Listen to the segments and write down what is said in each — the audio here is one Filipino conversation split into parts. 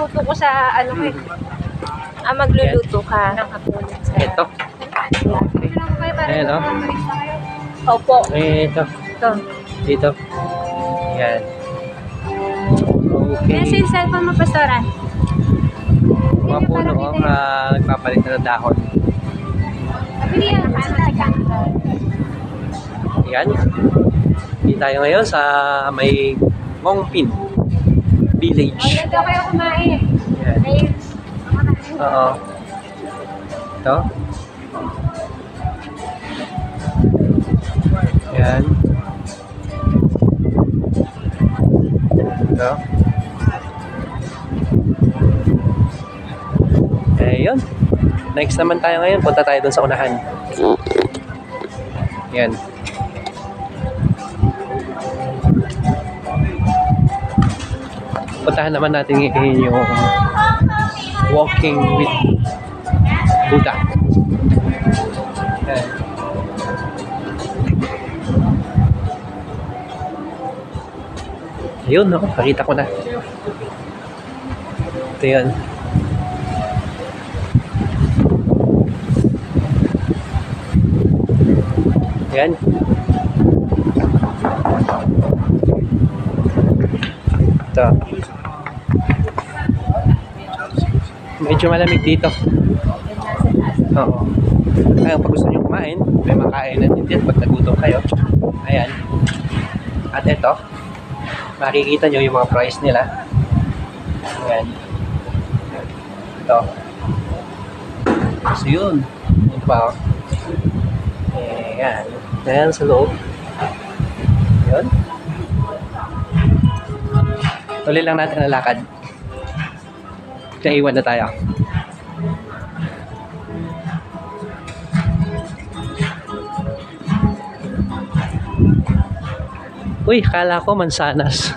iluluto ko sa ano ko eh. Magluluto ka ng hapunan sa... Ito. Ayan, oh. Opo. Ito. Ito. Dito. Yan. Okay. Nasa yung cellphone mo, Pastora? Mga puno nagpapalit na ng dahon. Yan. Hindi tayo ngayon sa may Ngongpin Village. Dito kayo kumain. Yan. Oo. Ito. Yan. Ito. Ayun. Next naman tayo ngayon. Punta tayo dun sa unahan. Yan. Puntahan naman natin yung Walking with Buddha. Yan. Ayun, no? Nakita ko na. Ito yan. Yan. Ito. Medyo malamig dito. Oo. Kaya pag gusto nyo kumain, may makainan din dito pag nagutom kayo. Ayan. At ito, makikita nyo yung mga price nila. Ayan. Ito. So yun. Yun pa. Ayan. Ayan sa loob. Yun. Tuloy lang natin ang lakad. Naiwan na tayo. Uy, kala ko mansanas.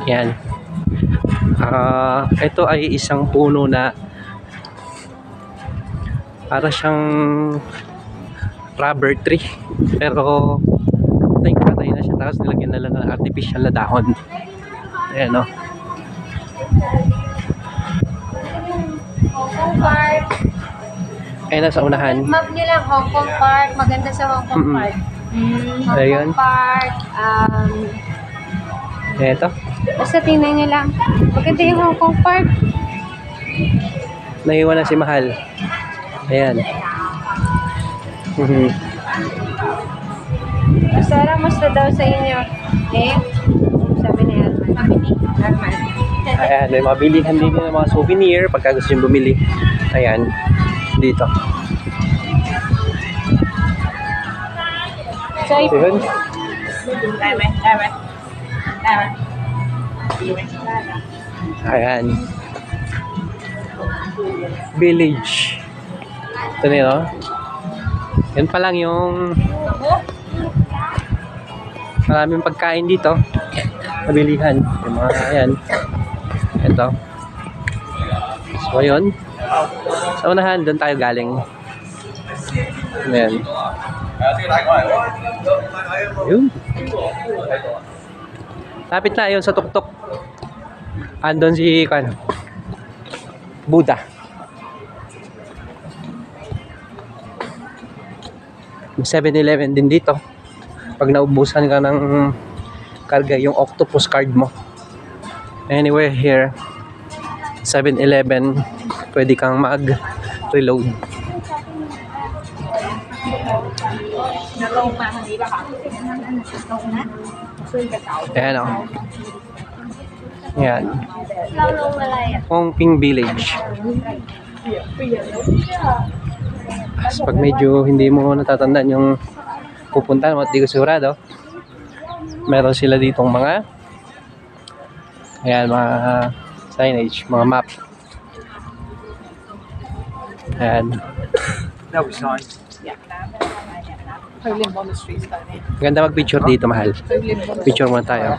Yan. Ito ay isang puno na para siyang rubber tree. Pero patay na siya. Tapos nilagyan na lang ng artificial na dahon. Ayan, no? Hong Kong Park. Ayan na sa unahan. Map nyo lang, Hong Kong Park. Maganda sa Hong Kong Park. Hong Ayun. Kong Park. Ito. Basta tingnan nyo lang. Maganda yung Hong Kong Park. Naiwan na si Mahal. Ayan. Sarah, musta daw sa inyo? Eh? Sabi ni Arman. Sabi ni Arman. Ayan, may mga bilihan din ng mga souvenir pagka gusto nyo bumili. Ayan. Dito. So, Yun. Ayan. Village. Ito na yun, oh. Yan pa lang yung maraming pagkain dito. Mabilihan. Yung mga, ayan. Ito. So, yun. Sa unahan, doon tayo galing. Ayan. Yun. Lapit na yun sa tuktok. Andon si Buddha. May 7-Eleven din dito. Pag naubusan ka ng karga yung octopus card mo. Anywhere here, 7-Eleven, pwede kang mag-reload. Ayan, o. Ayan. Ngongpin Village. As pag medyo hindi mo natatandaan yung pupuntahan mo at di ko sigurado, meron sila ditong mga ayan, mga signage, mga map. Ayan. That was nice. Yeah. Howlin Monastery is down here. Ganda mag-picture dito, Mahal. Picture muna tayo.